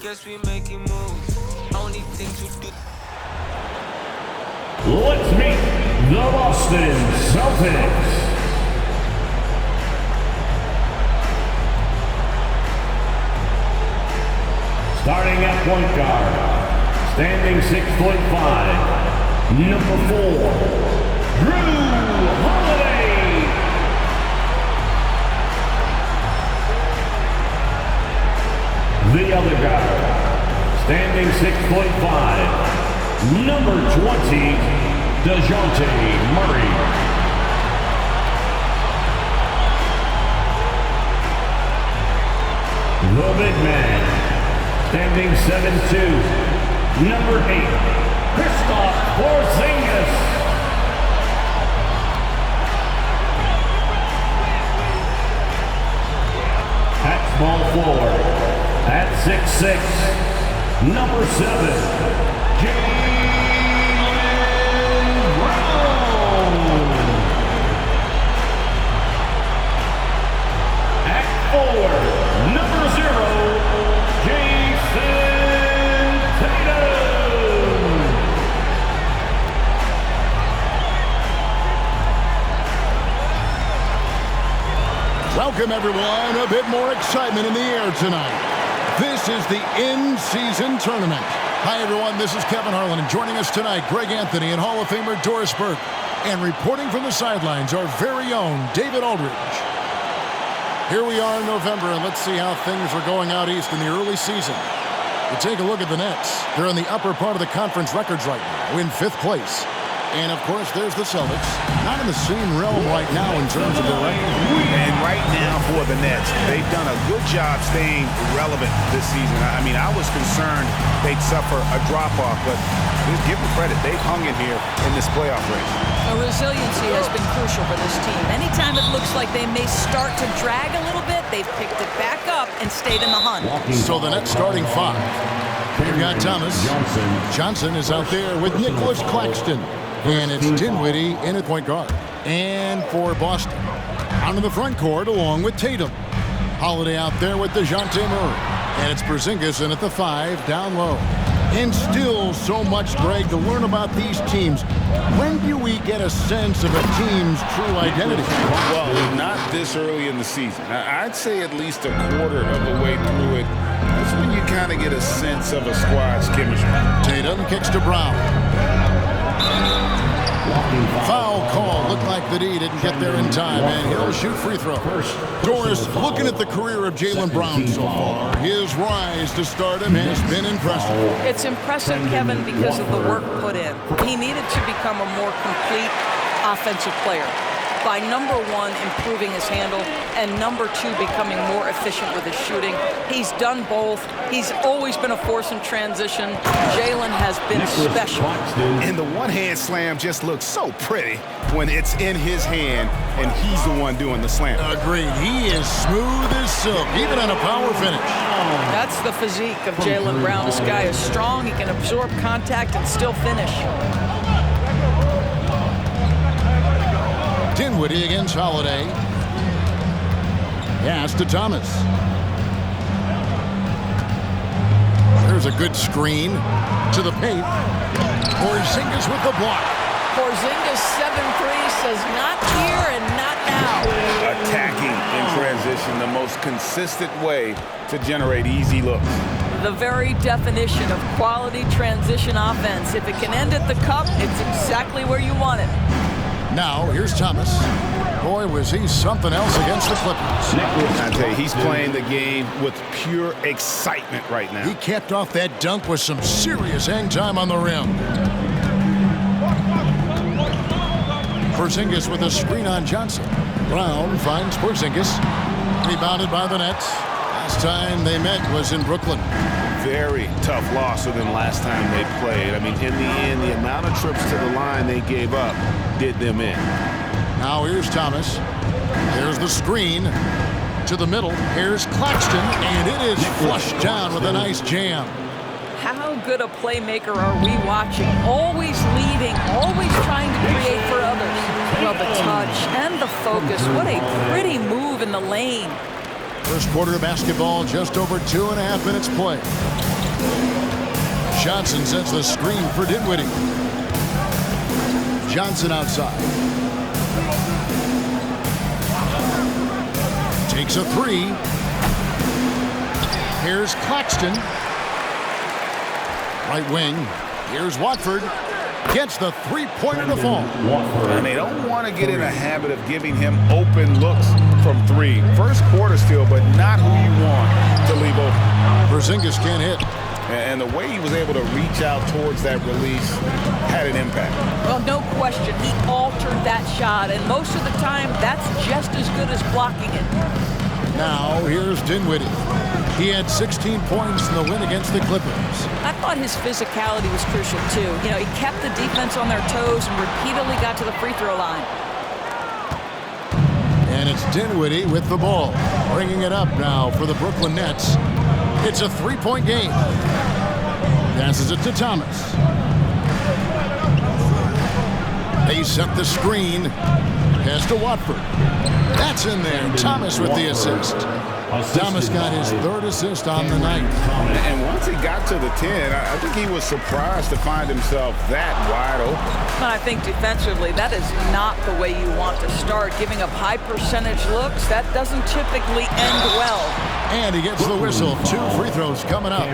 guess we making moves. Only thing to do. Let's meet the Boston Celtics. Starting at point guard, standing 6'5", number 4, Drew Holiday. The other guard, standing 6'5", number 20, DeJounte Murray. The big man, standing 7'2", number 8, Kristaps Porzingis. At small forward, at 6'6", number 7, Jaylen Brown. At forward, number 0, Jason Tatum. Welcome, everyone. A bit more excitement in the air tonight. This is the in-season tournament. Hi, everyone. This is Kevin Harlan, and joining us tonight, Greg Anthony and Hall of Famer Doris Burke. And reporting from the sidelines, our very own David Aldridge. Here we are in November, and let's see how things are going out east in the early season. You take a look at the Nets. They're in the upper part of the conference records right now, in 5th place. And, of course, there's the Celtics. Not in the same realm right now in terms of their record. And right now for the Nets, they've done a good job staying relevant this season. I mean, I was concerned they'd suffer a drop-off, but just give them credit. They've hung in here in this playoff race. The resiliency has been crucial for this team. Anytime it looks like they may start to drag a little bit, they've picked it back up and stayed in the hunt. So the Nets starting 5. We've got Thomas. Johnson is out there with Nicholas Claxton. And it's Dinwiddie in at point guard. And for Boston, out in the front court along with Tatum. Holiday out there with DeJounte Murray. And it's Porzingis in at the 5 down low. And still so much, Greg, to learn about these teams. When do we get a sense of a team's true identity? Well, not this early in the season. I'd say at least a quarter of the way through it. That's when you kind of get a sense of a squad's chemistry. Tatum kicks to Brown. Foul call. Looked like the D didn't get there in time, and he'll shoot free throw. Doris, looking at the career of Jaylen Brown so far, his rise to stardom has been impressive. It's impressive, Kevin, because of the work put in. He needed to become a more complete offensive player by, number 1, improving his handle, and number 2, becoming more efficient with his shooting. He's done both. He's always been a force in transition. Jaylen has been special. And the one-hand slam just looks so pretty when it's in his hand and he's the one doing the slam. Agreed. He is smooth as silk, even on a power finish. That's the physique of Jaylen Brown. This guy is strong. He can absorb contact and still finish. Dinwiddie against Holiday. Pass to Thomas. There's a good screen to the paint. Porzingis with the block. Porzingis 7'3", says not here and not now. Attacking in transition, the most consistent way to generate easy looks. The very definition of quality transition offense. If it can end at the cup, it's exactly where you want it. Now, here's Thomas. Boy, was he something else against the Clippers. I tell you, he's playing the game with pure excitement right now. He capped off that dunk with some serious hang time on the rim. Porzingis with a screen on Johnson. Brown finds Porzingis. Rebounded by the Nets. Last time they met was in Brooklyn. Very tough loss than last time they played. I mean, in the end, the amount of trips to the line they gave up did them in. Now here's Thomas. There's the screen to the middle. Here's Claxton, and it is flushed down with a nice jam. How good a playmaker are we watching? Always leading, always trying to create for others. Well, the touch and the focus. What a pretty move in the lane. First quarter of basketball, just over 2.5 minutes play. Johnson sets the screen for Dinwiddie. Johnson outside. Takes a three. Here's Claxton. Right wing. Here's Watford. Gets the three-pointer to fall. And they don't want to get in a habit of giving him open looks from three. First quarter still, but not who you want to leave open. Porzingis can't hit. And the way he was able to reach out towards that release had an impact. Well, no question. He altered that shot, and most of the time, that's just as good as blocking it. Now, here's Dinwiddie. He had 16 points in the win against the Clippers. I thought his physicality was crucial, too. You know, he kept the defense on their toes and repeatedly got to the free throw line. And it's Dinwiddie with the ball. Bringing it up now for the Brooklyn Nets. It's a three-point game. Passes it to Thomas. They set the screen. Pass to Watford. That's in there. Thomas with the assist. Thomas got his third assist on the night. And once he got to the 10, I think he was surprised to find himself that wide open. But I think defensively, that is not the way you want to start. Giving up high percentage looks, that doesn't typically end well. And he gets the whistle. 2 free throws coming up.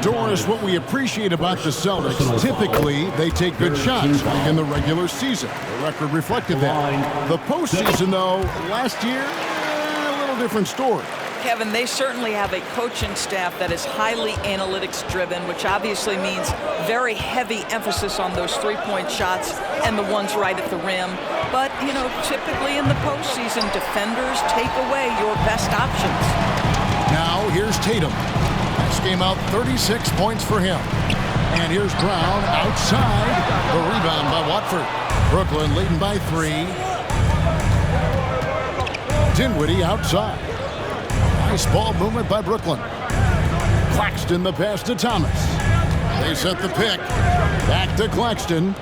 Doris, what we appreciate about the Celtics, typically they take good shots like in the regular season. The record reflected that. The postseason, though, last year, a little different story. Kevin, they certainly have a coaching staff that is highly analytics driven, which obviously means very heavy emphasis on those three-point shots and the ones right at the rim. But, you know, typically in the postseason, defenders take away your best options. Now, here's Tatum. This game out 36 points for him. And here's Brown outside. The rebound by Watford. Brooklyn leading by 3. Dinwiddie outside. Nice ball movement by Brooklyn. Claxton the pass to Thomas. They set the pick. Back to Claxton.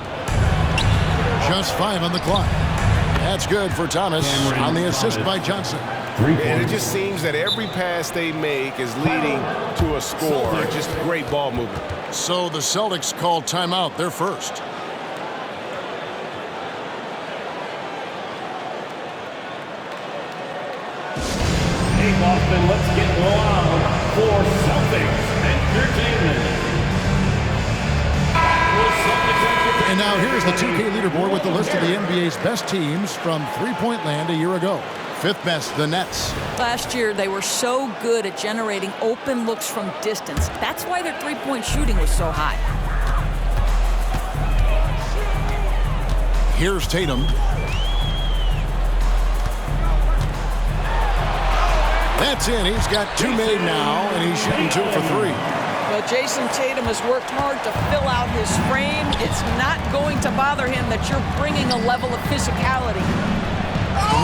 Just 5 on the clock. That's good for Thomas on the assist by Johnson. And it just seems that every pass they make is leading to a score. Just great ball movement. So the Celtics call timeout. They're first. Hey, Boston, let's get loud for Celtics Entertainment. And now here's the 2K leaderboard with the list of the NBA's best teams from three-point land a year ago. 5th best, the Nets. Last year, they were so good at generating open looks from distance. That's why their three-point shooting was so high. Here's Tatum. That's in. He's got 2 made now, and he's shooting 2 for 3. Well, Jason Tatum has worked hard to fill out his frame. It's not going to bother him that you're bringing a level of physicality.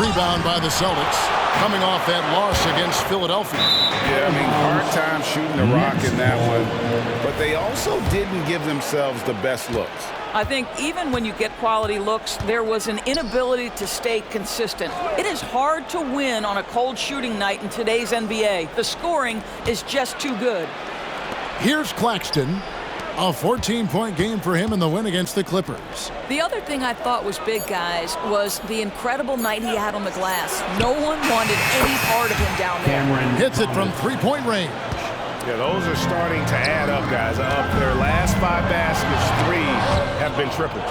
Rebound by the Celtics, coming off that loss against Philadelphia. Yeah, I mean, hard time shooting the rock in that one. But they also didn't give themselves the best looks. I think even when you get quality looks, there was an inability to stay consistent. It is hard to win on a cold shooting night in today's NBA. The scoring is just too good. Here's Claxton. A 14-point game for him in the win against the Clippers. The other thing I thought was big, guys, was the incredible night he had on the glass. No one wanted any part of him down there. Hits it from three-point range. Yeah, those are starting to add up, guys. Of their last 5 baskets, 3 have been triples.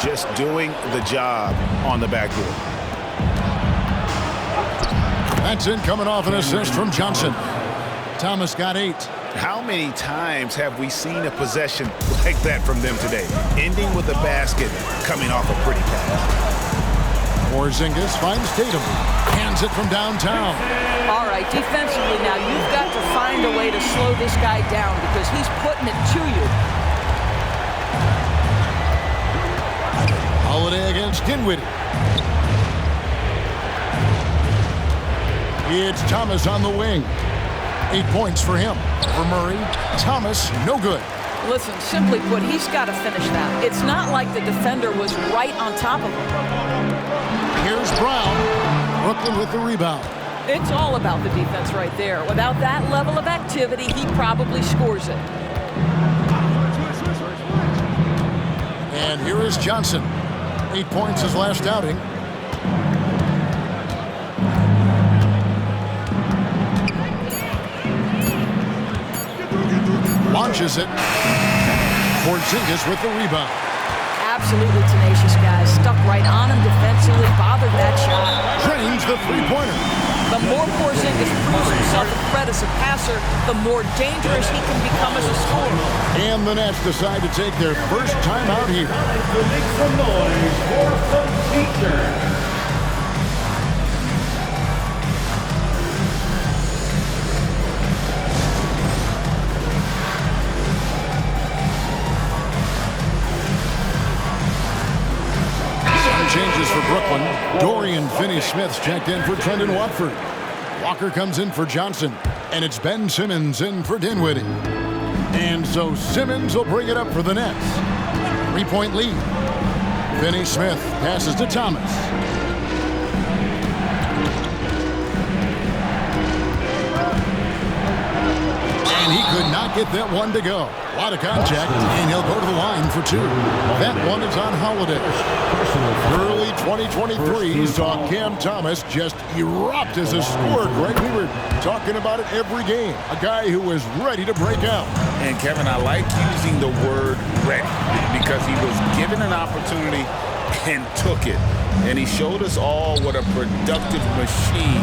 Just doing the job on the backboard. That's in, coming off an assist from Johnson. Thomas got 8. How many times have we seen a possession like that from them today? Ending with a basket, coming off a pretty pass. Porzingis finds Tatum. Hands it from downtown. All right, defensively now, you've got to find a way to slow this guy down because he's putting it to you. Holiday against Dinwiddie. It's Thomas on the wing. 8 points for him. For Murray, Thomas, no good. Listen, simply put, he's got to finish that. It's not like the defender was right on top of him. Here's Brown. Brooklyn with the rebound. It's all about the defense right there. Without that level of activity, he probably scores it. And here is Johnson. 8 points his last outing. Launches it. Porzingis with the rebound. Absolutely tenacious, guys. Stuck right on him defensively, bothered that shot. Drains the three-pointer. The more Porzingis proves himself a threat as a passer, the more dangerous he can become as a scorer. And the Nets decide to take their first time out here. To make some noise for some teachers. Changes for Brooklyn. Dorian Finney-Smith's checked in for Trendon Watford. Walker comes in for Johnson. And it's Ben Simmons in for Dinwiddie. And so Simmons will bring it up for the Nets. 3-point lead. Finney-Smith passes to Thomas. And he could not get that one to go. A lot of contact, and he'll go to the line for two. That one is on Holiday. Early 2023 saw Cam Thomas just erupt as a scorer, Greg. We were talking about it every game. A guy who was ready to break out. And, Kevin, I like using the word ready because he was given an opportunity and took it. And he showed us all what a productive machine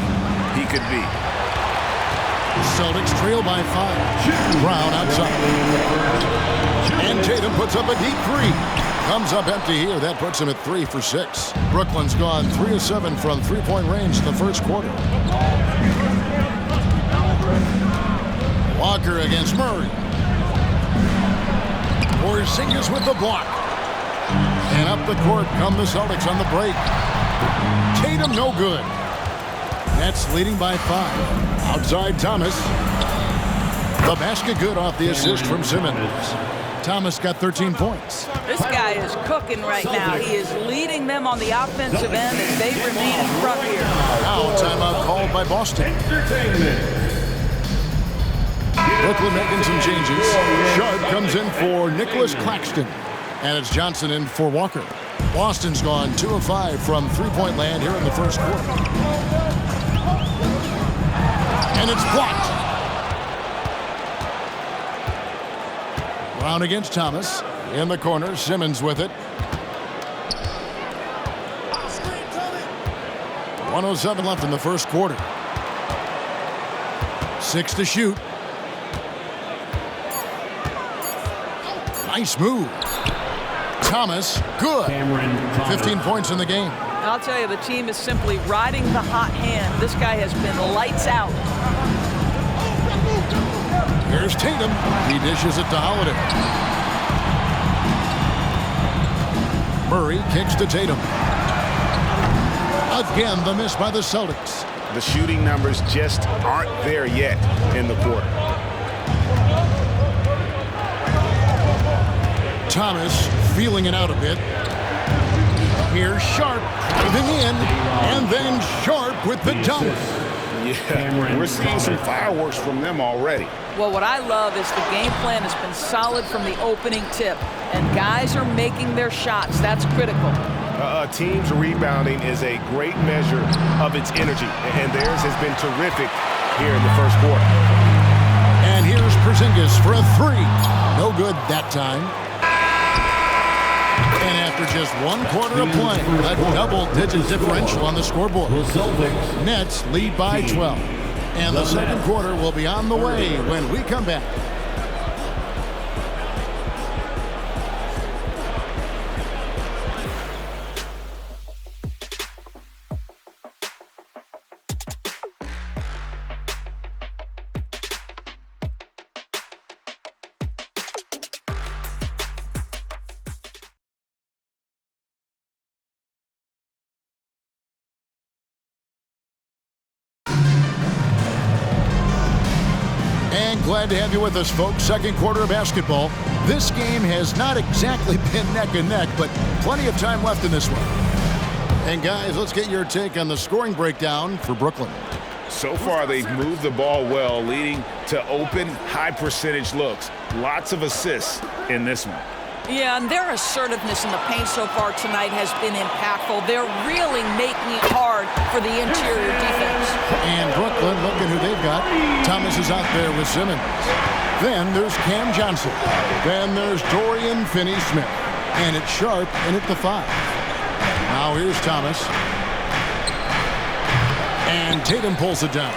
he could be. Celtics trail by 5. Brown outside. And Tatum puts up a deep three. Comes up empty here. That puts him at 3 for 6. Brooklyn's gone 3 of 7 from three-point range in the first quarter. Walker against Murray. Porzingis with the block. And up the court come the Celtics on the break. Tatum no good. Nets leading by 5. Outside Thomas. The basket good off the assist from Simmons. Thomas got 13 points. This guy is cooking right now. He is leading them on the offensive end as they remain in front here. Now timeout called by Boston. Brooklyn making some changes. Sharp comes in for Nicholas Claxton. And it's Johnson in for Walker. Boston's gone 2 of 5 from three-point land here in the first quarter. And it's blocked. Brown against Thomas. In the corner, Simmons with it. 1:07 left in the first quarter. 6 to shoot. Nice move. Thomas, good. 15 points in the game. And I'll tell you, the team is simply riding the hot hand. This guy has been lights out. Here's Tatum. He dishes it to Holiday. Murray kicks to Tatum. Again, the miss by the Celtics. The shooting numbers just aren't there yet in the quarter. Thomas feeling it out a bit. Here's Sharp driving in, and then Sharp with the dunk. Yeah, we're seeing some fireworks from them already. Well, what I love is the game plan has been solid from the opening tip, and guys are making their shots. That's critical. A team's rebounding is a great measure of its energy, and theirs has been terrific here in the first quarter. And here's Porzingis for a 3. No good that time. And after just 1 quarter of play, a double-digit differential on the scoreboard. Nets lead by 12. And the second quarter will be on the way when we come back. Glad to have you with us, folks. Second quarter of basketball. This game has not exactly been neck and neck, but plenty of time left in this one. And guys, let's get your take on the scoring breakdown for Brooklyn. So far, they've moved the ball well, leading to open, high-percentage looks. Lots of assists in this one. Yeah, and their assertiveness in the paint so far tonight has been impactful. They're really making it hard for the interior defense. And Brooklyn, look at who they've got. Thomas is out there with Simmons. Then there's Cam Johnson. Then there's Dorian Finney-Smith. And it's Sharp in at the 5. Now here's Thomas. And Tatum pulls it down.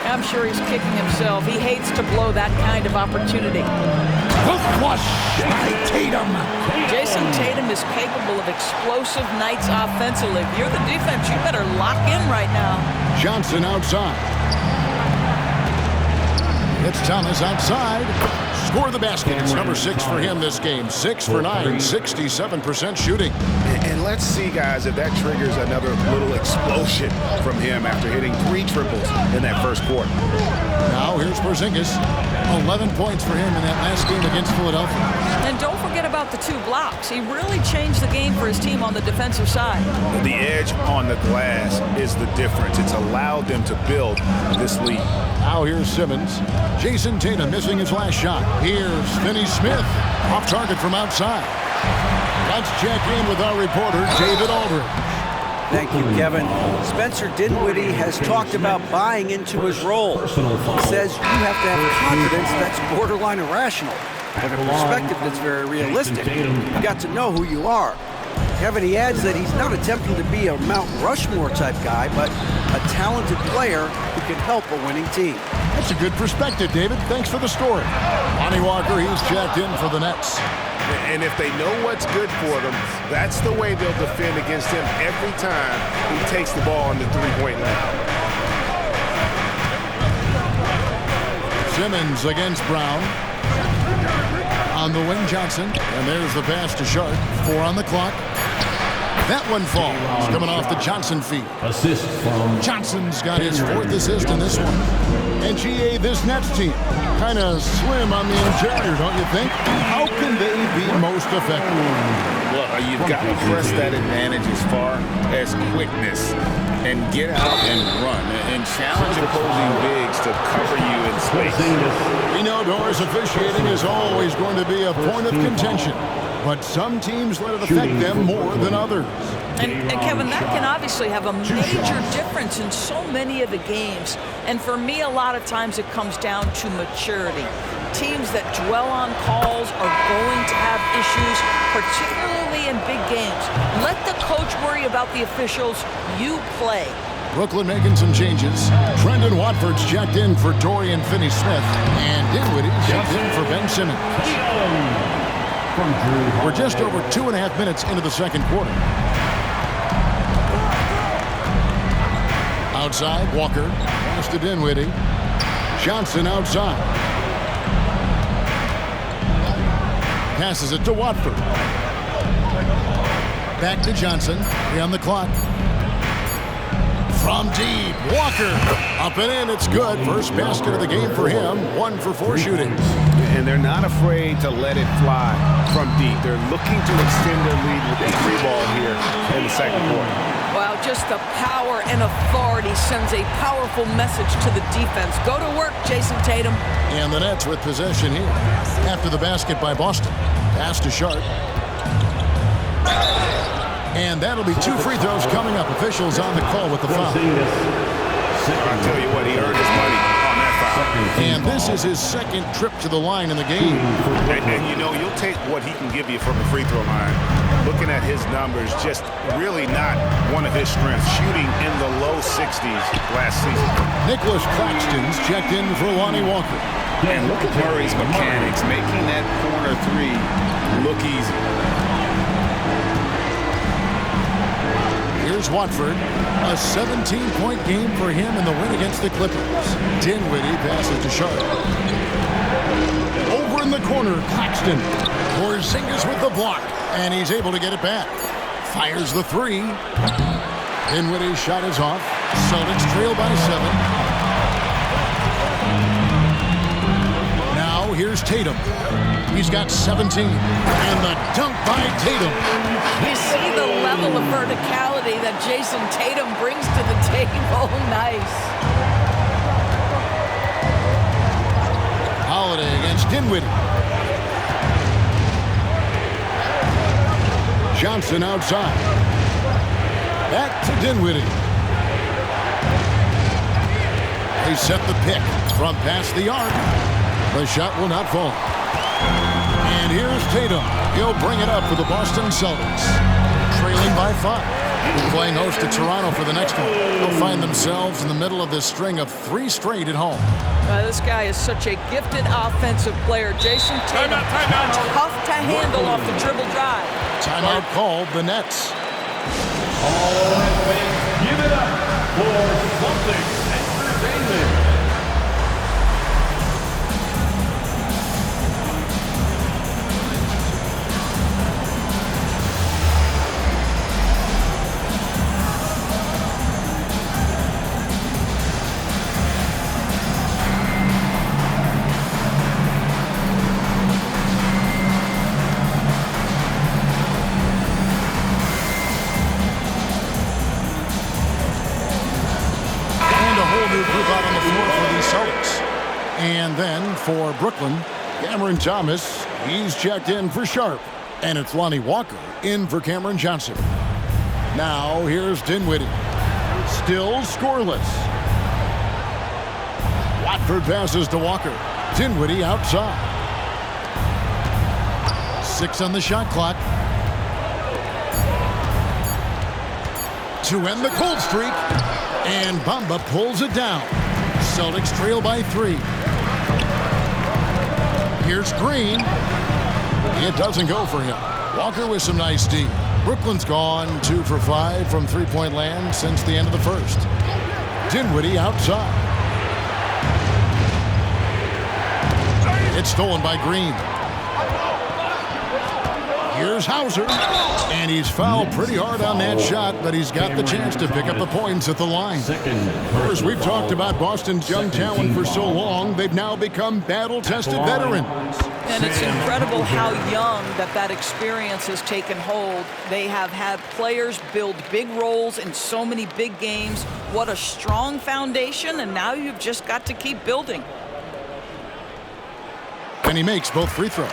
I'm sure he's kicking himself. He hates to blow that kind of opportunity. The flush by Tatum. Jason Tatum is capable of explosive nights offensively. If you're the defense, you better lock in right now. Johnson outside. It's Thomas outside. Score the basket. It's number 6 for him this game. 6 for 9, 67% shooting. And let's see, guys, if that triggers another little explosion from him after hitting 3 triples in that first quarter. Now here's Porzingis. 11 points for him in that last game against Philadelphia. And don't forget about the 2 blocks. He really changed the game for his team on the defensive side. The edge on the glass is the difference. It's allowed them to build this lead. Now here's Simmons. Jason Tatum missing his last shot. Here's Finney-Smith. Off target from outside. Let's check in with our reporter, David Aldridge. Thank you, Kevin. Spencer Dinwiddie has talked about buying into his role. He says you have to have confidence that's borderline irrational, and a perspective that's very realistic. You've got to know who you are. Kevin, he adds that he's not attempting to be a Mount Rushmore type guy, but a talented player who can help a winning team. That's a good perspective, David. Thanks for the story. Lonnie Walker, he's checked in for the Nets. And if they know what's good for them, that's the way they'll defend against him every time he takes the ball on the three-point line. Simmons against Brown. On the wing, Johnson. And there's the pass to Sharp. 4 on the clock. That one falls. Coming off the Johnson feet. Assist from Johnson's got his 4th assist in this one. And GA, this Nets team, kind of slim on the interior, don't you think? How can they be most effective? Well, you've got to press that advantage as far as quickness and get out and run and challenge opposing bigs to cover you in space. We know Doris officiating is always going to be a point of contention, but some teams let it affect them more than others. And Kevin, that can obviously have a major difference in so many of the games. And for me, a lot of times it comes down to maturity. Teams that dwell on calls are going to have issues, particularly in big games. Let the coach worry about the officials. You play. Brooklyn making some changes. Trendon Watford's checked in for Dorian Finney-Smith, and Dinwiddie checked in for Ben Simmons. We're just over 2.5 minutes into the second quarter. Outside, Walker. Pass to Dinwiddie. Johnson outside. Passes it to Watford. Back to Johnson. 3 on the clock. From deep, Walker. Up and in, it's good. First basket of the game for him. 1 for 4 shooting. And they're not afraid to let it fly from deep. They're looking to extend their lead with a free ball here in the second quarter. Wow, just the power and authority sends a powerful message to the defense. Go to work, Jason Tatum. And the Nets with possession here. After the basket by Boston. Pass to Sharp. And that'll be 2 free throws coming up. Officials on the call with the foul. I'll tell you what, he earned his money on that foul. And this is his 2nd trip to the line in the game. And you know, you'll take what he can give you from the free throw line. Looking at his numbers, just really not one of his strengths. Shooting in the low 60s last season. Nicholas Claxton's checked in for Lonnie Walker. And look at Murray's mechanics, making that corner 3 look easy. Here's Watford. A 17-point game for him in the win against the Clippers. Dinwiddie passes to Sharp. Over in the corner, Claxton. Porzingis with the block. And he's able to get it back. Fires the 3. Dinwiddie's shot is off. Celtics trail by 7. Now here's Tatum. He's got 17. And the dunk by Tatum. You see the level of verticality that Jason Tatum brings to the table. Nice. Holiday against Dinwiddie. Johnson outside. Back to Dinwiddie. They set the pick from past the arc. The shot will not fall. And here's Tatum. He'll bring it up for the Boston Celtics. Trailing by 5. Playing host to Toronto for the next one. They'll find themselves in the middle of this string of 3 straight at home. This guy is such a gifted offensive player. Jason Tatum, tough to handle off the dribble drive. Timeout called, the Nets. All right, fans, give it up for Celtics Entertainment. And then for Brooklyn, Cameron Thomas, he's checked in for Sharp. And it's Lonnie Walker in for Cameron Johnson. Now here's Dinwiddie. Still scoreless. Watford passes to Walker. Dinwiddie outside. 6 on the shot clock. To end the cold streak. And Bamba pulls it down. Celtics trail by 3. Here's Green. It doesn't go for him. Walker with some nice D. Brooklyn's gone 2 for 5 from three-point land since the end of the first. Dinwiddie outside. It's stolen by Green. Here's Hauser. And he's fouled pretty hard on that shot, but he's got the chance to pick up the points at the line. Of course, we've talked about Boston's young talent for so long, they've now become battle-tested veterans. And it's incredible how young that experience has taken hold. They have had players build big roles in so many big games. What a strong foundation, and now you've just got to keep building. And he makes both free throws.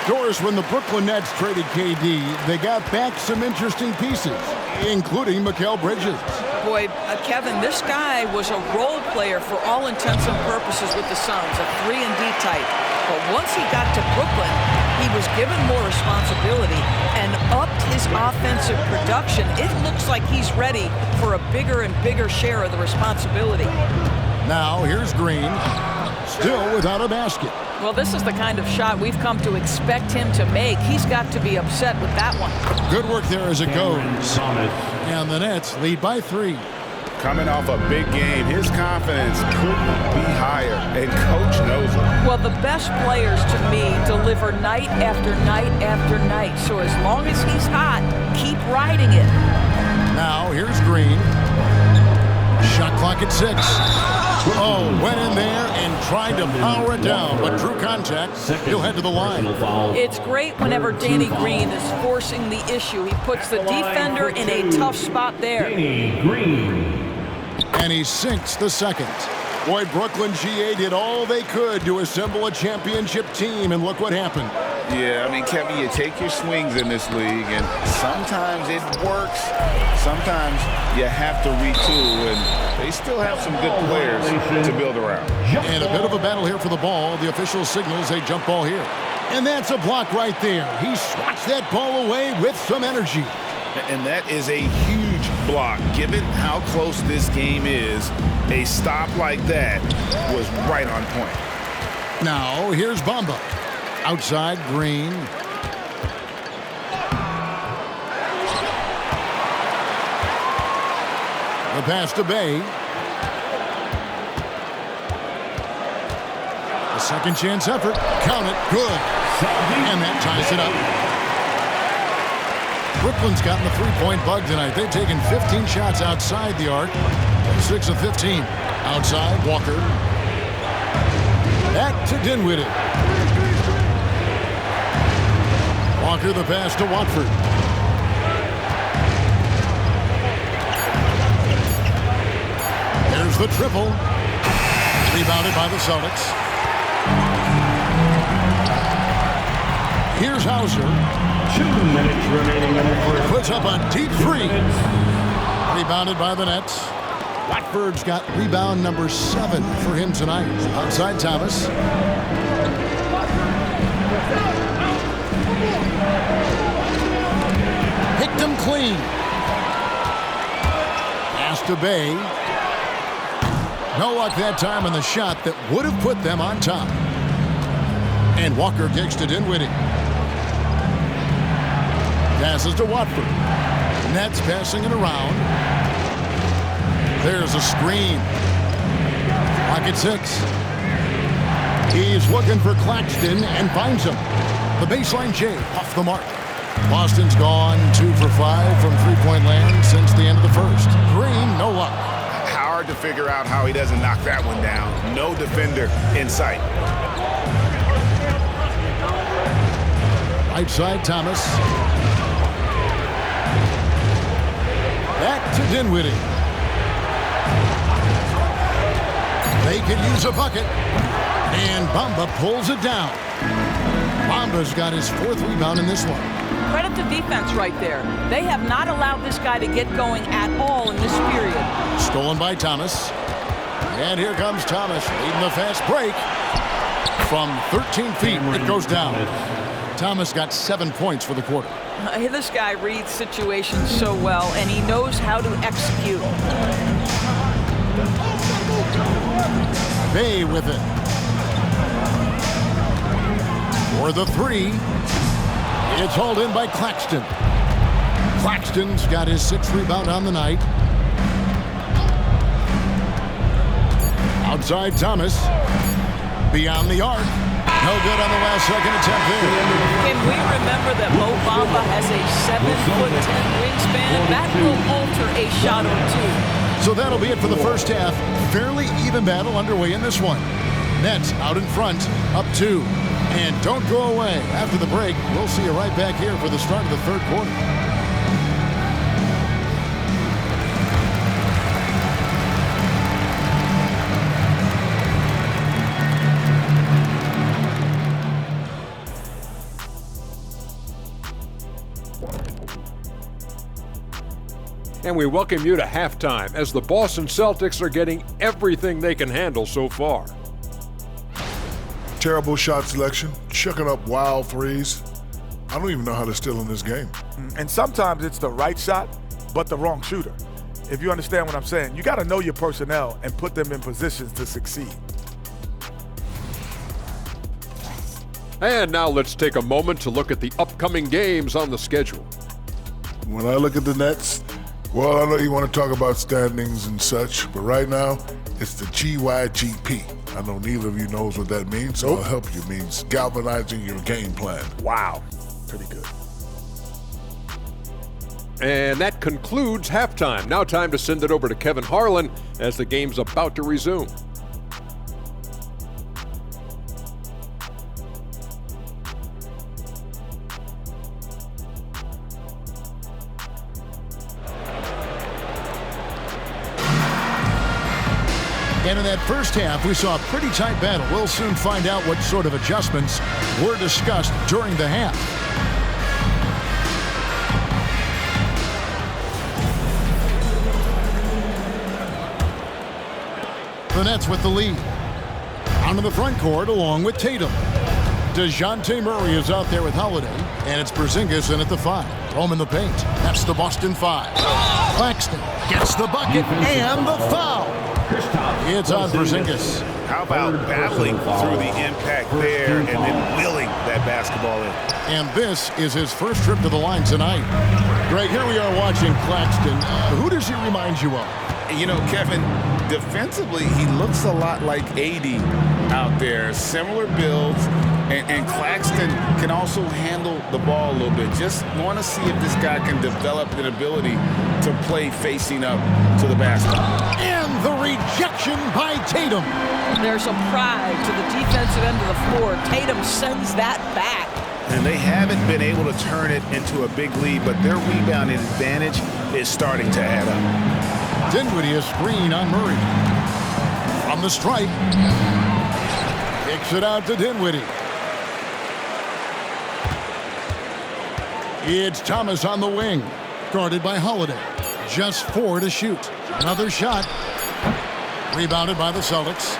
Doris, when the Brooklyn Nets traded KD, they got back some interesting pieces, including Mikal Bridges. Boy, Kevin, this guy was a role player for all intents and purposes with the Suns, a 3-and-D type. But once he got to Brooklyn, he was given more responsibility and upped his offensive production. It looks like he's ready for a bigger and bigger share of the responsibility. Now here's Green, still without a basket. Well, this is the kind of shot we've come to expect him to make. He's got to be upset with that one. Good work there as it goes. And the Nets lead by 3. Coming off a big game, his confidence couldn't be higher, and Coach knows it. Well, the best players, to me, deliver night after night after night. So as long as he's hot, keep riding it. Now here's Green. Shot clock at 6. Oh, went in there and tried to power it down, but drew contact. He'll head to the line. It's great whenever Danny Green is forcing the issue. He puts the defender in a tough spot there. Danny Green. And he sinks the second. Boy, Brooklyn GA did all they could to assemble a championship team, and look what happened. Yeah, I mean, Kevin, you take your swings in this league, and sometimes it works. Sometimes you have to retool, and they still have some good players to build around. And a bit of a battle here for the ball. The official signals a jump ball here. And that's a block right there. He swats that ball away with some energy. And that is a huge block. Given how close this game is, a stop like that was right on point. Now, here's Bamba. Outside, Green. The pass to Bay. A second chance effort. Count it. Good. And that ties it up. Brooklyn's gotten the three-point bug tonight. They've taken 15 shots outside the arc. 6 of 15. Outside, Walker. Back to Dinwiddie. Walker the pass to Watford. There's the triple. Rebounded by the Celtics. Here's Hauser. 2 minutes remaining in the first. Puts up a deep three. Rebounded by the Nets. Watford's got rebound number 7 for him tonight. Outside Thomas. Picked him clean. Pass to Bay. No luck that time on the shot that would have put them on top. And Walker kicks to Dinwiddie. Passes to Watford. Nets passing it around. There's a screen. Pocket 6. He's looking for Claxton and finds him. The baseline J off the mark. Boston's gone 2 for 5 from three-point land since the end of the first. Green, no luck. Hard to figure out how he doesn't knock that one down. No defender in sight. Right side, Thomas. Back to Dinwiddie. They could use a bucket. And Bamba pulls it down. Bamba's got his 4th rebound in this one. Credit to defense right there. They have not allowed this guy to get going at all in this period. Stolen by Thomas. And here comes Thomas leading the fast break. From 13 feet, it goes down. Thomas got 7 points for the quarter. This guy reads situations so well, and he knows how to execute. Bay with it. For the 3. It's hauled in by Claxton. Claxton's got his 6th rebound on the night. Outside Thomas. Beyond the arc. No good on the last second attempt there. Can we remember that Mo Bamba has a 7'10" wingspan? That will alter a shot or 2. So that'll be it for the first half. Fairly even battle underway in this one. Nets out in front, up 2. And don't go away. After the break, we'll see you right back here for the start of the third quarter. And we welcome you to halftime as the Boston Celtics are getting everything they can handle so far. Terrible shot selection, chucking up wild threes. I don't even know how they're still in this game. And sometimes it's the right shot, but the wrong shooter. If you understand what I'm saying, you got to know your personnel and put them in positions to succeed. And now let's take a moment to look at the upcoming games on the schedule. When I look at the Nets, well, I know you want to talk about standings and such, but right now, it's the GYGP. I know neither of you knows what that means, so I'll help you. It means galvanizing your game plan. Wow, pretty good. And that concludes halftime. Now time to send it over to Kevin Harlan as the game's about to resume. And in that first half, we saw a pretty tight battle. We'll soon find out what sort of adjustments were discussed during the half. The Nets with the lead. Onto the front court along with Tatum. DeJounte Murray is out there with Holiday, and it's Porzingis in at the 5. Home in the paint. That's the Boston 5. Claxton gets the bucket and the foul. It's on Porzingis. How about battling through the impact there and then willing that basketball in? And this is his first trip to the line tonight. Greg, here we are watching Claxton. Who does he remind you of? You know, Kevin, defensively, he looks a lot like AD out there. Similar builds, and Claxton can also handle the ball a little bit. Just want to see if this guy can develop an ability to play facing up to the basket. And the rejection by Tatum. There's a pride to the defensive end of the floor. Tatum sends that back. And they haven't been able to turn it into a big lead, but their rebounding advantage is starting to add up. Dinwiddie a screen on Murray. From the stripe. Kicks it out to Dinwiddie. It's Thomas on the wing, guarded by Holiday. Just 4 to shoot. Another shot. Rebounded by the Celtics.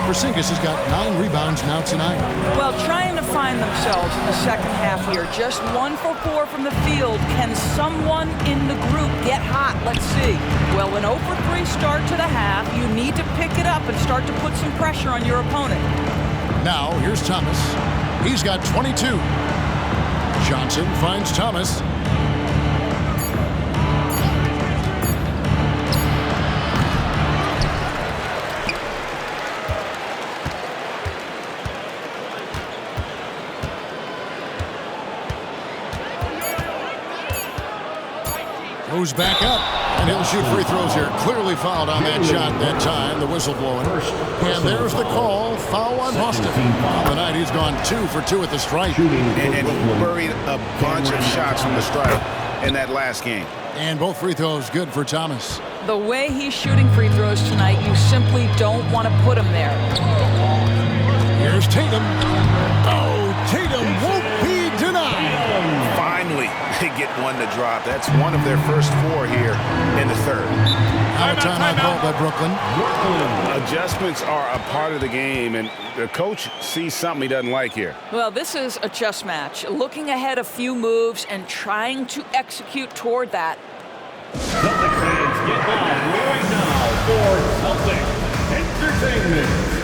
Porzingis has got 9 rebounds now tonight. Well, trying to find themselves in the second half here. Just 1 for 4 from the field. Can someone in the group get hot? Let's see. Well, an 0 for 3 start to the half. You need to pick it up and start to put some pressure on your opponent. Now, here's Thomas. He's got 22. Johnson finds Thomas. Goes back up, and he'll shoot free throws here. Clearly fouled on that shot that time, the whistle blowing. And there's the call, foul on Boston. On the night, he's gone 2 for 2 at the stripe. And he buried a bunch of shots from the stripe in that last game. And both free throws good for Thomas. The way he's shooting free throws tonight, you simply don't want to put him there. Here's Tatum. Oh, Tatum won't be denied. Finally, they get one to drop. That's one of their first 4 here in the third. Out of timeout called by Brooklyn. Adjustments are a part of the game, and the coach sees something he doesn't like here. Well, this is a chess match. Looking ahead a few moves and trying to execute toward that. Celtic fans get down right now for Celtic Entertainment.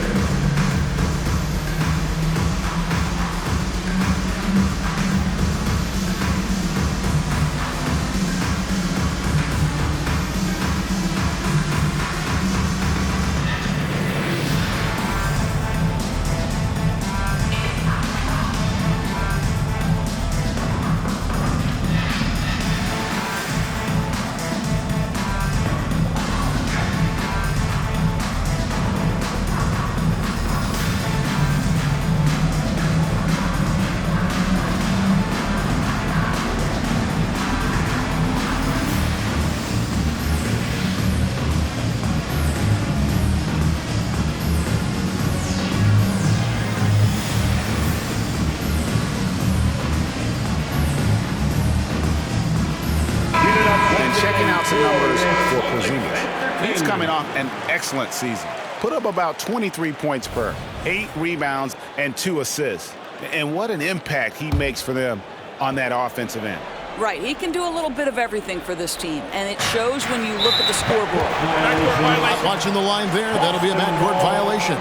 Checking out some numbers for Porzingis. He's coming off an excellent season. Put up about 23 points per, 8 rebounds, and 2 assists. And what an impact he makes for them on that offensive end. Right, he can do a little bit of everything for this team, and it shows when you look at the scoreboard. Watching the line there, that'll be a backcourt violation.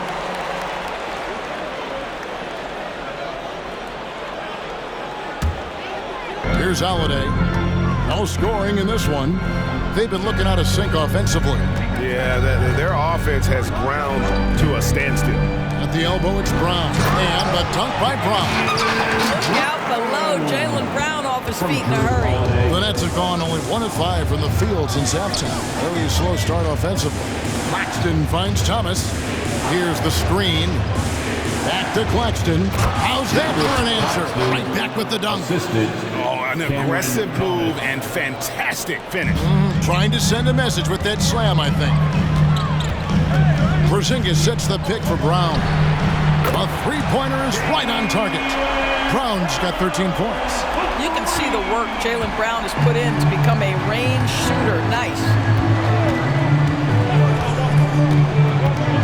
Here's Holiday. No scoring in this one. They've been looking out of sync offensively. Yeah, their offense has ground to a standstill. At the elbow, it's Brown. And a dunk by Brown. Look out below. Jaylen Brown off his feet in a hurry. The Nets have gone only 1 of 5 from the field since halftime. Very slow start offensively. Claxton finds Thomas. Here's the screen. Back to Claxton. How's that for an answer? Right back with the dunk. Oh, an aggressive move and fantastic finish. Trying to send a message with that slam, I think. Porzingis sets the pick for Brown. A three-pointer is right on target. Brown's got 13 points. You can see the work Jaylen Brown has put in to become a range shooter. Nice.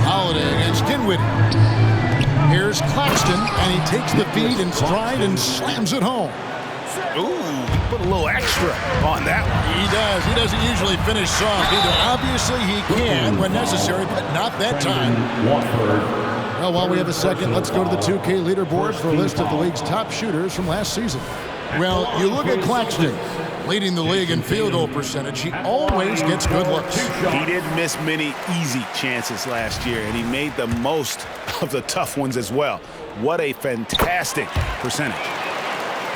Holiday against Dinwiddie. Here's Claxton, and he takes the feed in stride and slams it home. Ooh, put a little extra on that one. He does. He doesn't usually finish soft either. Obviously, he can when necessary, but not that time. Well, while we have a second, let's go to the 2K leaderboard for a list of the league's top shooters from last season. Well, you look at Claxton, leading the league in field goal percentage. He always gets good looks. He didn't miss many easy chances last year, and he made the most of the tough ones as well. What a fantastic percentage.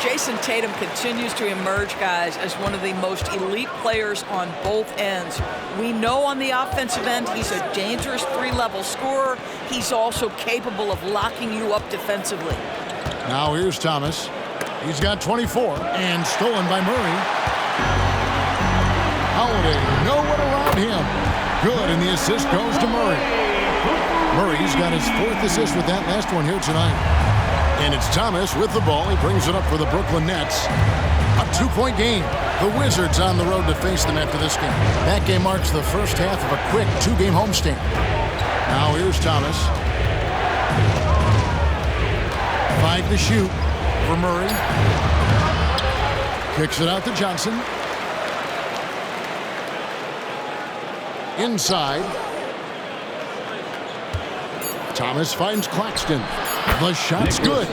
Jason Tatum continues to emerge, guys, as one of the most elite players on both ends. We know on the offensive end he's a dangerous three-level scorer. He's also capable of locking you up defensively. Now here's Thomas. He's got 24 and stolen by Murray. Holiday, no one around him. Good, and the assist goes to Murray. Murray's got his 4th assist with that last one here tonight. And it's Thomas with the ball. He brings it up for the Brooklyn Nets. A 2-point game. The Wizards on the road to face them after this game. That game marks the first half of a quick 2-game homestand. Now here's Thomas. 5 to shoot for Murray. Kicks it out to Johnson. Inside. Thomas finds Claxton. The shot's good.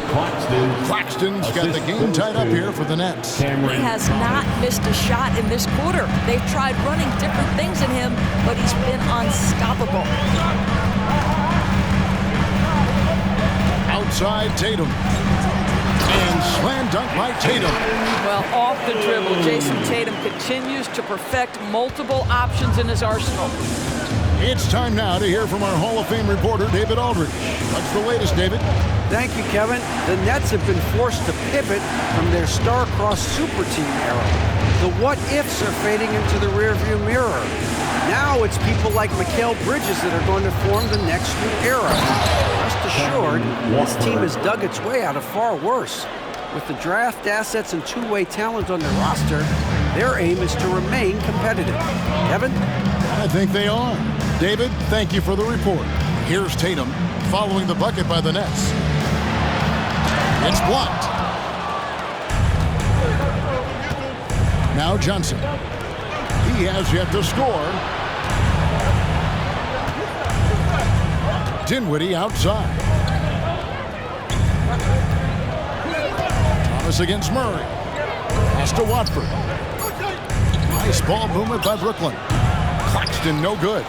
Claxton's got the game tied up here for the Nets. He has not missed a shot in this quarter. They've tried running different things in him, but he's been unstoppable. Outside Tatum. And slam dunk by Tatum. Well, off the dribble, Jason Tatum continues to perfect multiple options in his arsenal. It's time now to hear from our Hall of Fame reporter, David Aldridge. What's the latest, David? Thank you, Kevin. The Nets have been forced to pivot from their star-crossed super team era. The what-ifs are fading into the rearview mirror. Now it's people like Mikal Bridges that are going to form the next new era. Rest assured, this team has dug its way out of far worse. With the draft assets and two-way talent on their roster, their aim is to remain competitive. Kevin? I think they are. David, thank you for the report. Here's Tatum following the bucket by the Nets. It's blocked. Now Johnson. He has yet to score. Dinwiddie outside. Thomas against Murray. Pass to Watford. Nice ball movement by Brooklyn. Claxton no good.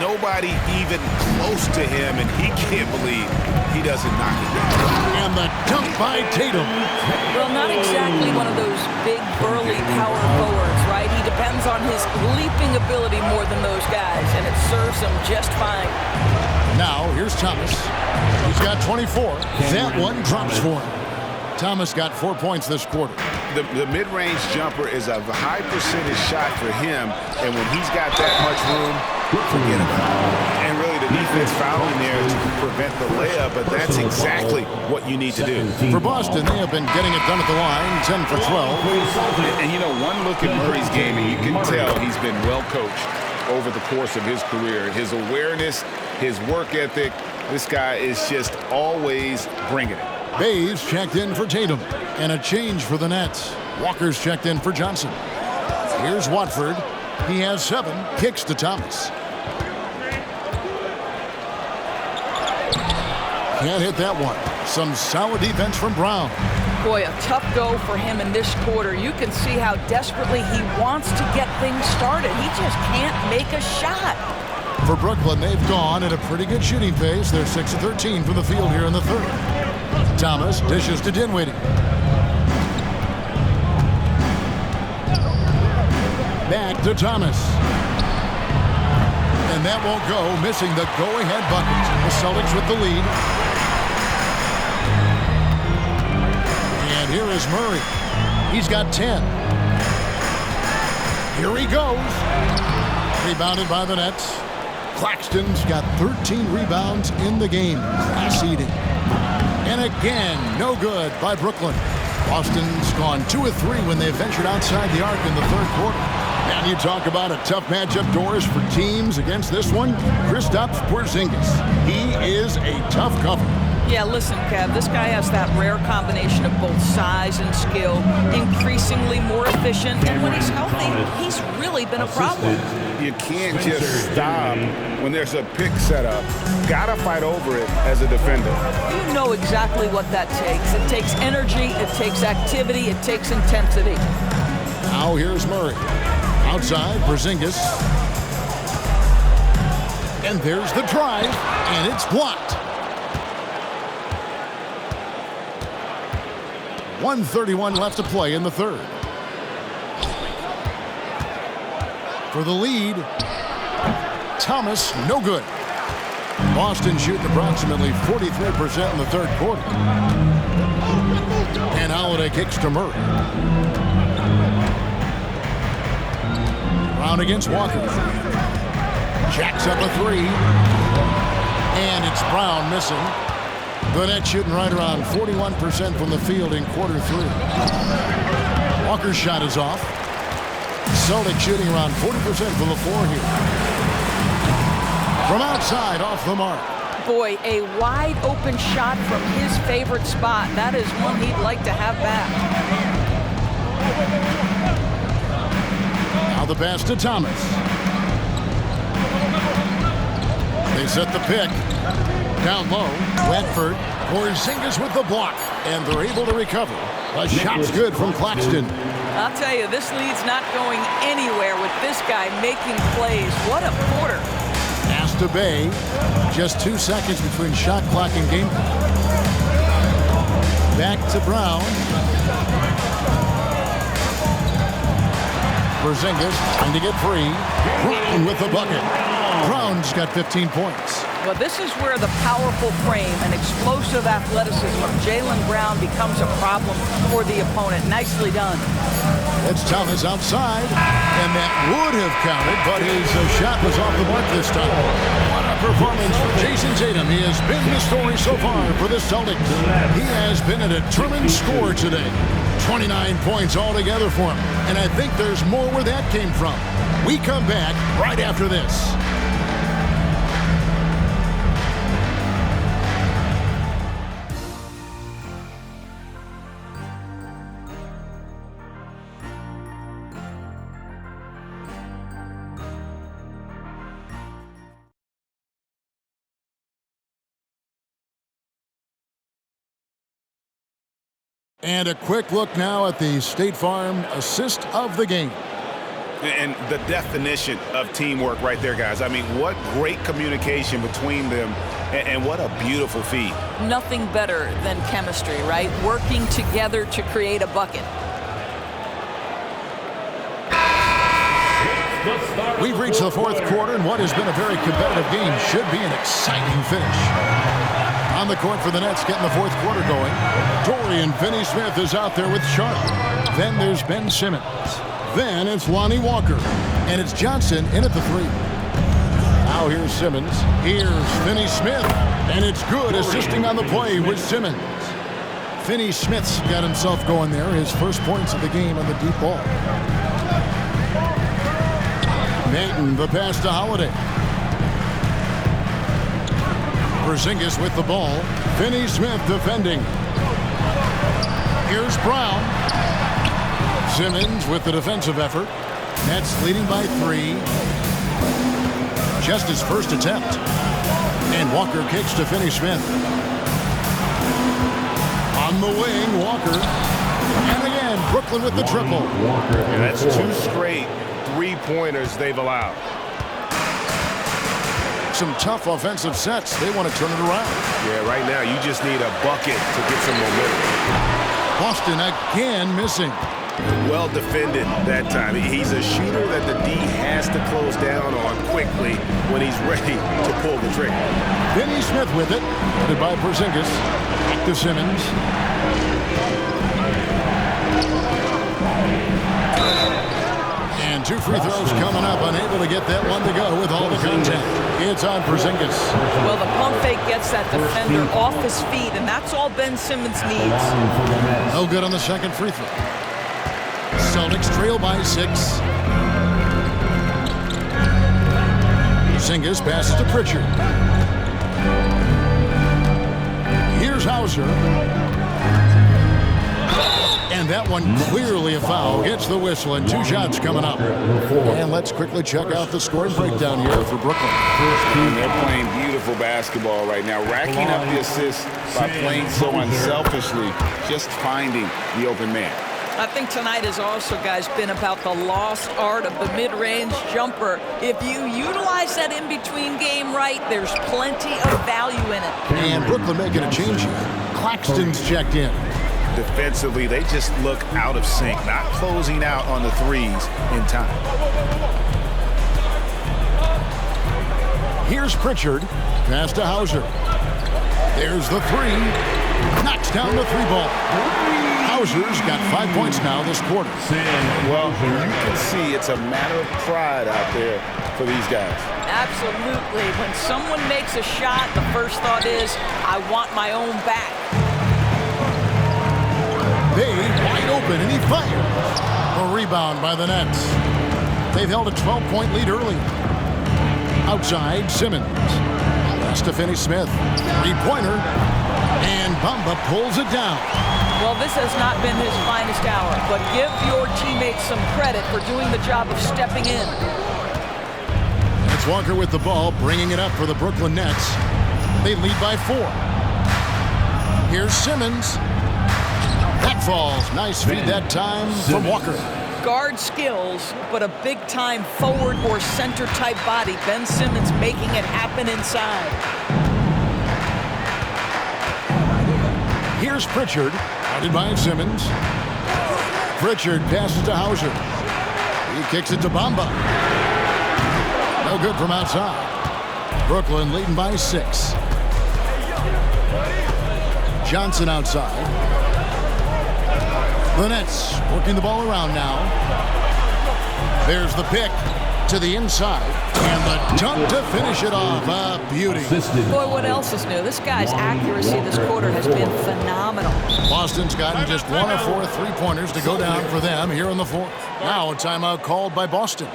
Nobody even close to him, and he can't believe he doesn't knock it down. And the dunk by Tatum. Well, not exactly one of those big, burly power forwards, right? He depends on his leaping ability more than those guys, and it serves him just fine. Now, here's Thomas. He's got 24. That one drops for him. Thomas got 4 points this quarter. The mid-range jumper is a high percentage shot for him, and when he's got that much room, forget about it. And really, the defense fouling there to prevent the layup, but that's exactly what you need to do. For Boston, they have been getting it done at the line, 10 for 12. And you know, one look at Murray's game, and you can tell he's been well coached over the course of his career. His awareness, his work ethic, this guy is just always bringing it. Bays checked in for Tatum, and a change for the Nets. Walker's checked in for Johnson. Here's Watford. He has 7, kicks to Thomas. Can't hit that one. Some solid defense from Brown. Boy, a tough go for him in this quarter. You can see how desperately he wants to get things started. He just can't make a shot. For Brooklyn, they've gone at a pretty good shooting pace. They're 6 of 13 from the field here in the third. Thomas dishes to Dinwiddie. Back to Thomas. And that won't go, missing the go-ahead bucket. The Celtics with the lead. And here is Murray. He's got 10. Here he goes. Rebounded by the Nets. Claxton's got 13 rebounds in the game. Class eating. And again, no good by Brooklyn. Boston's gone 2 of 3 when they ventured outside the arc in the third quarter. And you talk about a tough matchup, Doris, for teams against this one. Kristaps Porzingis. He is a tough cover. Yeah, listen, Kev, this guy has that rare combination of both size and skill, increasingly more efficient, and when he's healthy, he's really been a problem. You can't just stop when there's a pick set up. Gotta fight over it as a defender. You know exactly what that takes. It takes energy, it takes activity, it takes intensity. Now here's Murray. Outside, Porzingis. And there's the drive, and it's blocked. 1:31 left to play in the third. For the lead, Thomas, no good. Boston shooting approximately 43% in the third quarter. And Holiday kicks to Murray. Brown against Walker. Jacks up a 3. And it's Brown missing. The Nets shooting right around 41% from the field in quarter 3. Walker's shot is off. Celtics shooting around 40% from the floor here. From outside, off the mark. Boy, a wide open shot from his favorite spot. That is one he'd like to have back. Now the pass to Thomas. They set the pick. Down low, Redford. Porzingis with the block, and they're able to recover. A shot's good from Claxton. I'll tell you, this lead's not going anywhere with this guy making plays. What a quarter. Pass to Bay. Just 2 seconds between shot clock and game clock. Back to Brown. Porzingis trying to get free. Brown with the bucket. Brown's got 15 points. Well, this is where the powerful frame and explosive athleticism of Jaylen Brown becomes a problem for the opponent. Nicely done. It's Thomas outside, and that would have counted, but his shot was off the mark this time. What a performance from Jason Tatum. He has been the story so far for the Celtics. He has been a determined scorer today. 29 points altogether for him, and I think there's more where that came from. We come back right after this. And a quick look now at the State Farm assist of the game. And the definition of teamwork right there, guys. I mean, what great communication between them, and what a beautiful feed. Nothing better than chemistry, right? Working together to create a bucket. We've reached the fourth quarter, and what has been a very competitive game should be an exciting finish. On the court for the Nets, getting the fourth quarter going. Dorian Finney-Smith is out there with Sharp. Then there's Ben Simmons. Then it's Lonnie Walker. And it's Johnson in at the three. Now here's Simmons. Here's Finney-Smith. And it's good, assisting on the play with Simmons. Finney-Smith's got himself going there. His first points of the game on the deep ball. Manton, the pass to Holiday. Porzingis with the ball. Finney-Smith defending. Here's Brown. Simmons with the defensive effort. Nets leading by 3. Just his first attempt. And Walker kicks to Finney-Smith. On the wing, Walker. And again, Brooklyn with the triple. And that's 2 straight three-pointers they've allowed. Some tough offensive sets. They want to turn it around. Yeah, right now you just need a bucket to get some momentum. Boston again missing. Well defended that time. He's a shooter that the D has to close down on quickly when he's ready to pull the trigger. Finney-Smith with it. Headed by Porzingis. Back to Simmons. And 2 free throws coming up. Unable to get that one to go with all the content. It's on Porzingis. Well, the pump fake gets that defender off his feet, and that's all Ben Simmons needs. No good on the second free throw. Celtics trail by 6. Porzingis passes to Pritchard. Here's Hauser. And that one clearly a foul. Gets the whistle, and 2 shots coming up. And let's quickly check out the scoring breakdown here for Brooklyn. And they're playing beautiful basketball right now, racking up the assists by playing so unselfishly, just finding the open man. I think tonight has also, guys, been about the lost art of the mid-range jumper. If you utilize that in-between game right, there's plenty of value in it. And Brooklyn making a change here. Claxton's checked in. Defensively, they just look out of sync, not closing out on the threes in time. Here's Pritchard. Pass to Hauser. There's the 3. Knocks down the 3-ball. Hauser's got 5 points now this quarter. Well, you can see it's a matter of pride out there for these guys. Absolutely. When someone makes a shot, the first thought is, I want my own back. Bay wide open, and he fires. A rebound by the Nets. They've held a 12-point lead early. Outside, Simmons. Pass to Finney-Smith. Three-pointer. And Bamba pulls it down. Well, this has not been his finest hour, but give your teammates some credit for doing the job of stepping in. It's Walker with the ball, bringing it up for the Brooklyn Nets. They lead by 4. Here's Simmons. That falls. Nice feed that time from Walker. Guard skills, but a big-time forward or center-type body. Ben Simmons making it happen inside. Here's Pritchard, guarded by Simmons. Pritchard passes to Hauser. He kicks it to Bamba. No good from outside. Brooklyn leading by 6. Johnson outside. The Nets working the ball around now. There's the pick to the inside. And the dunk to finish it off. A beauty. Boy, what else is new? This guy's accuracy this quarter has been phenomenal. Boston's gotten just 1 of 4 three-pointers to go down for them here in the 4th. Now a timeout called by Boston.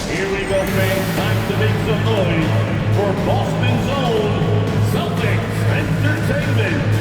Here we go, fans. Time to make some noise for Boston's own Celtics Entertainment.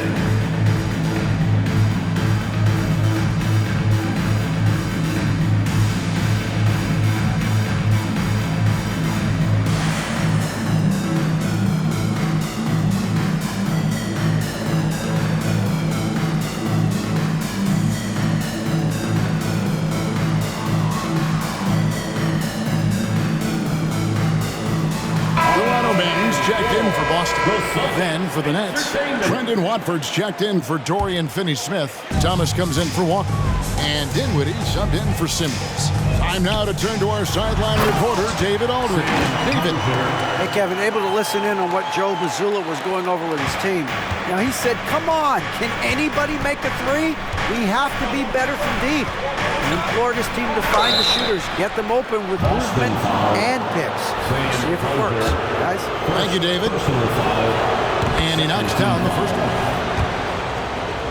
Checked in for Boston. Then for the Nets, Brendan Watford's checked in for Dorian Finney-Smith. Thomas comes in for Walker. And Dinwiddie subbed in for Simmons. Time now to turn to our sideline reporter, David Aldridge. David. Hey, Kevin, able to listen in on what Joe Mazzulla was going over with his team. Now, he said, come on, can anybody make a three? We have to be better from deep. He implored his team to find the shooters, get them open with movement and picks. See if it works, guys. Thank you, David. And he knocks down the first one.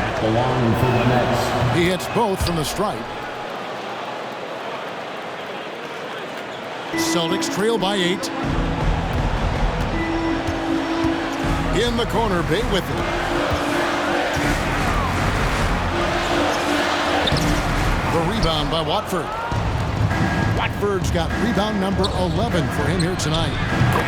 At the line for the Nets. He hits both from the stripe. Celtics trail by 8. In the corner, Bay with it. The rebound by Watford. Watford's got rebound number 11 for him here tonight.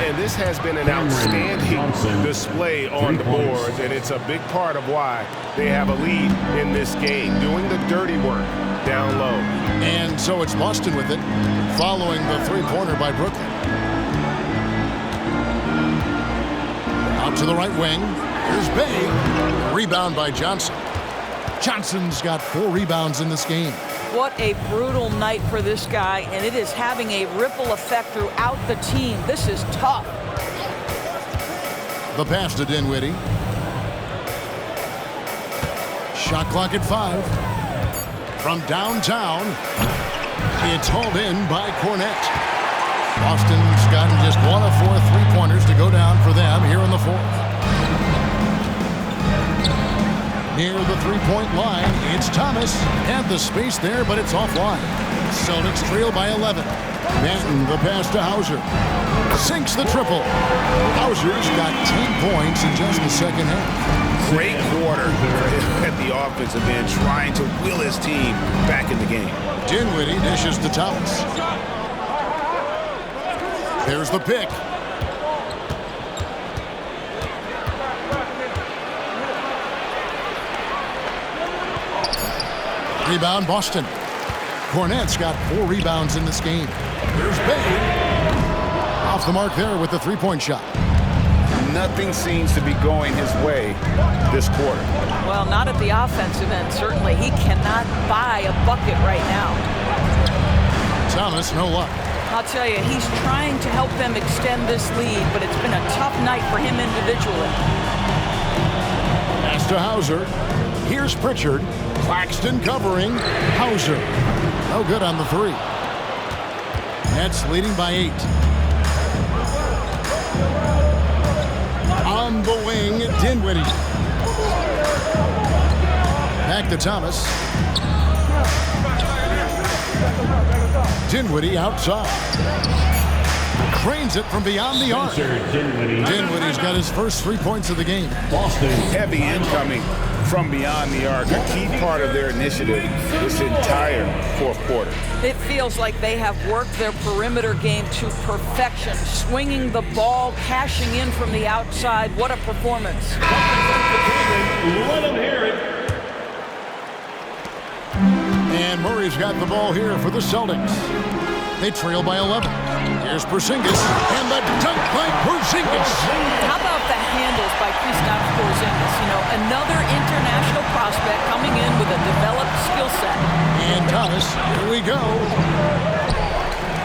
And this has been an outstanding display on the boards, and it's a big part of why they have a lead in this game, doing the dirty work down low. And so it's Boston with it, following the three-pointer by Brooklyn. Out to the right wing. Here's Bay. Rebound by Johnson. Johnson's got 4 rebounds in this game. What a brutal night for this guy, and it is having a ripple effect throughout the team. This is tough. The pass to Dinwiddie. Shot clock at 5. From downtown, it's hauled in by Cornette. Boston's gotten just 1 of 4 three-pointers to go down for them here in the 4th. Near the three-point line, it's Thomas. Had the space there, but it's offline. Celtics trail by 11. Manton, the pass to Hauser. Sinks the triple. Hauser's got 10 points in just the second half. Great quarter at the offensive end, trying to will his team back in the game. Dinwiddie dishes to Thomas. There's the pick. Rebound, Boston. Cornette's got 4 rebounds in this game. Here's Bay. Off the mark there with the three-point shot. Nothing seems to be going his way this quarter. Well, not at the offensive end, certainly. He cannot buy a bucket right now. Thomas, no luck. I'll tell you, he's trying to help them extend this lead, but it's been a tough night for him individually. Pass to Hauser. Here's Pritchard. Claxton covering. Hauser. No good on the 3. Nets leading by 8. Dinwiddie. Back to Thomas. Dinwiddie outside. Cranes it from beyond the arc. Dinwiddie's got his first 3 points of the game. Heavy incoming from beyond the arc, a key part of their initiative this entire fourth quarter. It feels like they have worked their perimeter game to perfection, swinging the ball, cashing in from the outside. What a performance. Let them hear it. And Murray's got the ball here for the Celtics. They trail by 11. Here's Porzingis, and the dunk by Porzingis. How about the handles by Kristaps Porzingis? You know, another international prospect coming in with a developed skill set. And Thomas, here we go.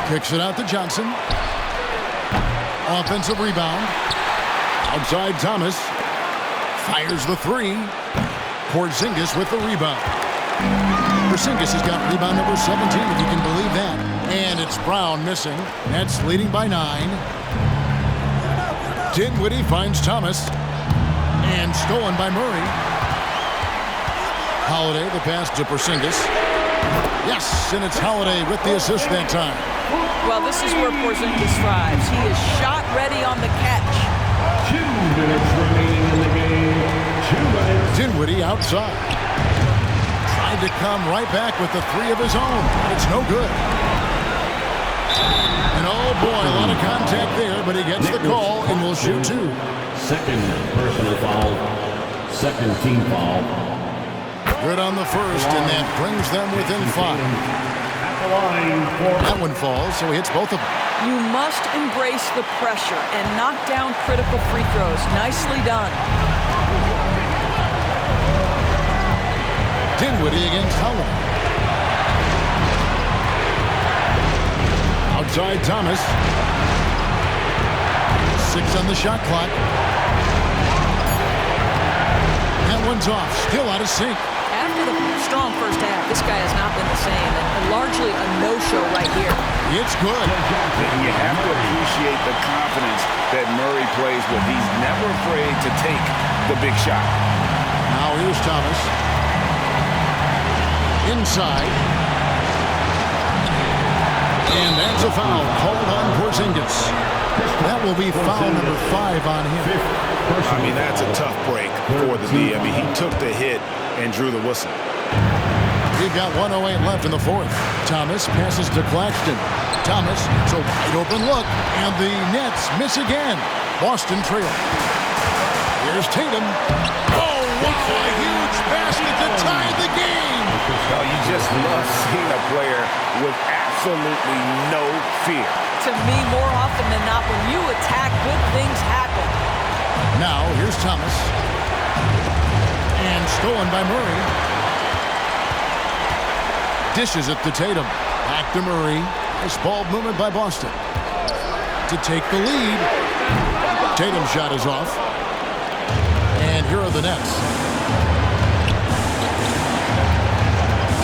Kicks it out to Johnson. Offensive rebound. Outside Thomas. Fires the three. Porzingis with the rebound. Porzingis has got rebound number 17, if you can believe that. And it's Brown missing. Nets leading by 9. Dinwiddie finds Thomas. And stolen by Murray. Holiday, the pass to Porzingis. Yes, and it's Holiday with the assist that time. Well, this is where Porzingis thrives. He is shot ready on the catch. 2 minutes remaining in the game. 2 minutes. Dinwiddie outside. Tried to come right back with the three of his own. It's no good. And oh boy, a lot of contact there, but he gets the call and will shoot 2. Second personal foul. Second team foul. Good on the first, and that brings them within 5. At the line for That one falls, so he hits both of them. You must embrace the pressure and knock down critical free throws. Nicely done. Dinwiddie against Holiday. Outside Thomas. 6 on the shot clock. That one's off, still out of sync. After the strong first half, this guy has not been the same, and largely a no-show right here. It's good. You have to appreciate the confidence that Murray plays with. He's never afraid to take the big shot. Now here's Thomas. Inside. And that's a foul called on Porzingis. That will be foul number 5 on him. I mean, that's a tough break for the D. I mean, he took the hit and drew the whistle. We've got 1:08 left in the fourth. Thomas passes to Claxton. Thomas, it's a wide open look, and the Nets miss again. Boston trail. Here's Tatum. Oh, wow, a huge basket to tie the game. Well, you just love seeing a player with absolutely no fear. To me, more often than not, when you attack, good things happen. Now, here's Thomas. And stolen by Murray. Dishes it to Tatum. Back to Murray. Nice ball movement by Boston to take the lead. Tatum's shot is off. And here are the Nets.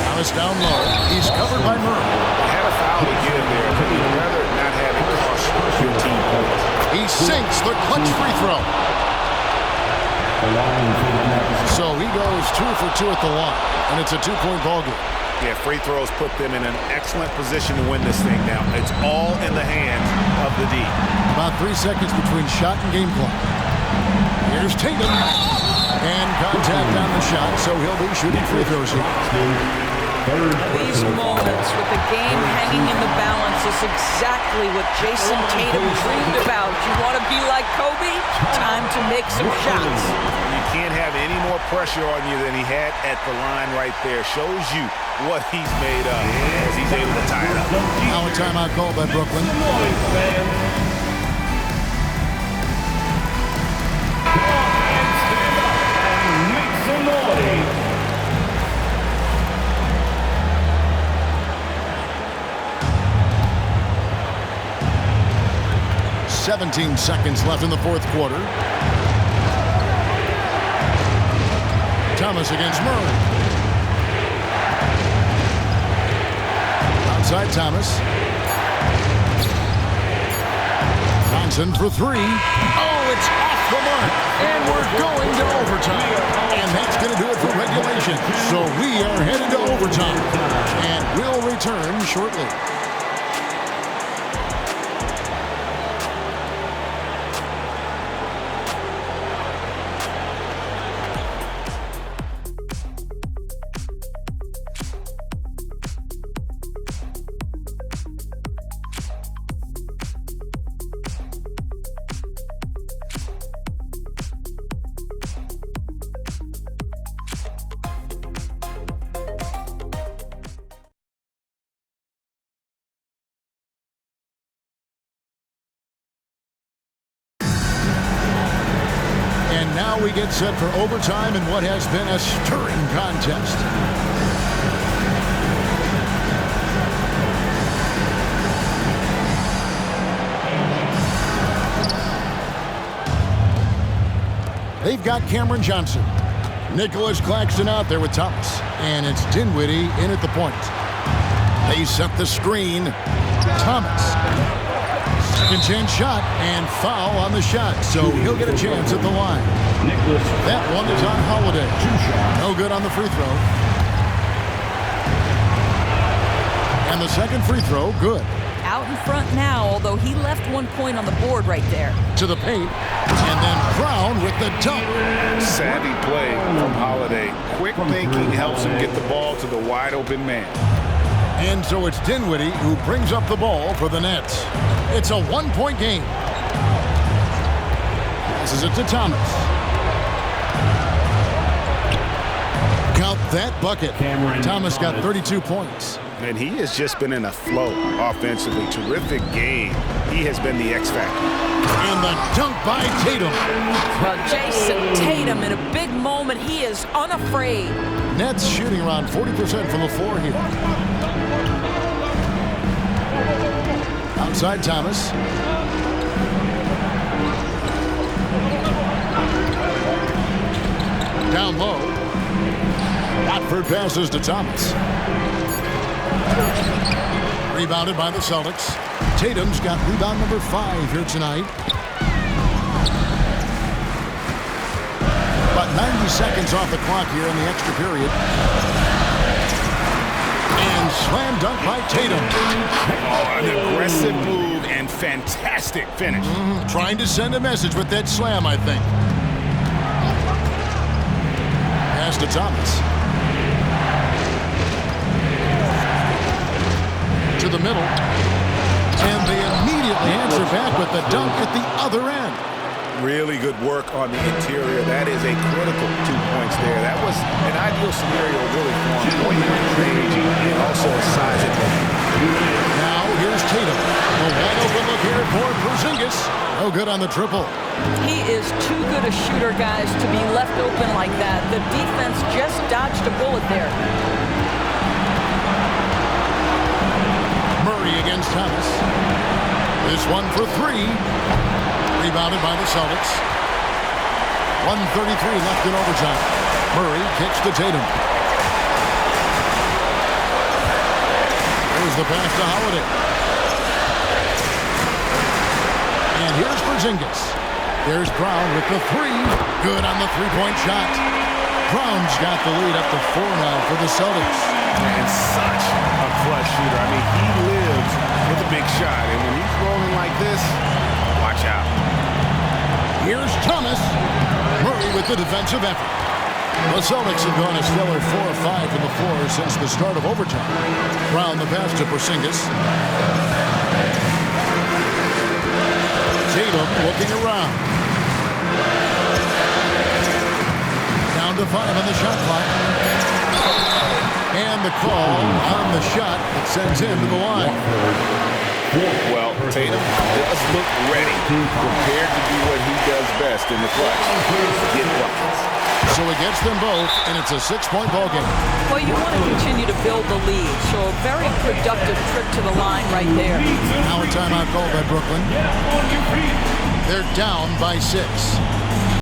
Thomas down low. He's covered by Murray. Had a foul to give there, but you'd rather not have it cost your team points. He sinks the clutch free throw. So he goes 2 for 2 at the line, and it's a 2-point ball game. Yeah, free throws put them in an excellent position to win this thing now. It's all in the hands of the D. About 3 seconds between shot and game clock. Here's Tatum. And contact on the shot, so he'll be shooting free throws here. These moments with the game hanging in the balance is exactly what Jason Tatum dreamed about. You want to be like Kobe? Time to make some shots. You can't have any more pressure on you than he had at the line right there. Shows you what he's made of as he's able to tie it up. Now a timeout called by Brooklyn. Make some noise. 17 seconds left in the fourth quarter. Thomas against Murray. Outside Thomas. Johnson for 3. Oh, it's off the mark. And we're going win. So we are headed to overtime, and we'll return shortly. Now we get set for overtime in what has been a stirring contest. They've got Cameron Johnson. Nicholas Claxton out there with Thomas. And it's Dinwiddie in at the point. They set the screen. Thomas. Second chance shot and foul on the shot, so he'll get a chance at the line. That one is on Holiday. No good on the free throw. And the second free throw, good. Out in front now, although he left 1 point on the board right there. To the paint, and then Brown with the dunk. Savvy play from Holiday. Quick thinking helps him get the ball to the wide open man. And so it's Dinwiddie who brings up the ball for the Nets. It's a 1 point game. Passes it to Thomas. Count that bucket. Thomas got 32 points. And he has just been in a flow offensively. Terrific game. He has been the X factor. And the dunk by Tatum. Well, Jason Tatum in a big moment. He is unafraid. Nets shooting around 40% from the floor here. Outside Thomas. Down low. Watford passes to Thomas. Rebounded by the Celtics. Tatum's got rebound number 5 here tonight. About 90 seconds off the clock here in the extra period. And slam dunk by Tatum. Oh, an aggressive move and fantastic finish. Trying to send a message with that slam, I think. Pass to Thomas. To the middle. And they immediately answer back with the dunk at the other end. Really good work on the interior. That is a critical 2 points there. That was an ideal scenario really for him. Point range and also a size advantage. Now here's Tatum. A wide open look here for Porzingis. No good on the triple. He is too good a shooter, guys, to be left open like that. The defense just dodged a bullet there. Murray against Thomas. This one for 3. Rebounded by the Celtics. 1:33 left in overtime. Murray kicks to Tatum. Here's the pass to Holiday. And here's Porzingis. There's Brown with the 3. Good on the three-point shot. Brown's got the lead up to 4 now for the Celtics. And such a clutch shooter. I mean, he lives with a big shot. And when he's rolling like this, watch out. Here's Thomas. Murray with the defensive effort. The Celtics have gone a stellar 4 of 5 from the floor since the start of overtime. Brown the pass to Porzingis. Tatum looking around. Down to 5 on the shot clock. And the call on the shot that sends him to the line. Well, Tatum does look ready, prepared to do what he does best in the clutch. Get buckets. So he gets them both, and it's a 6-point ball game. Well, you want to continue to build the lead, so a very productive trip to the line right there. Now a timeout called by Brooklyn. They're down by 6.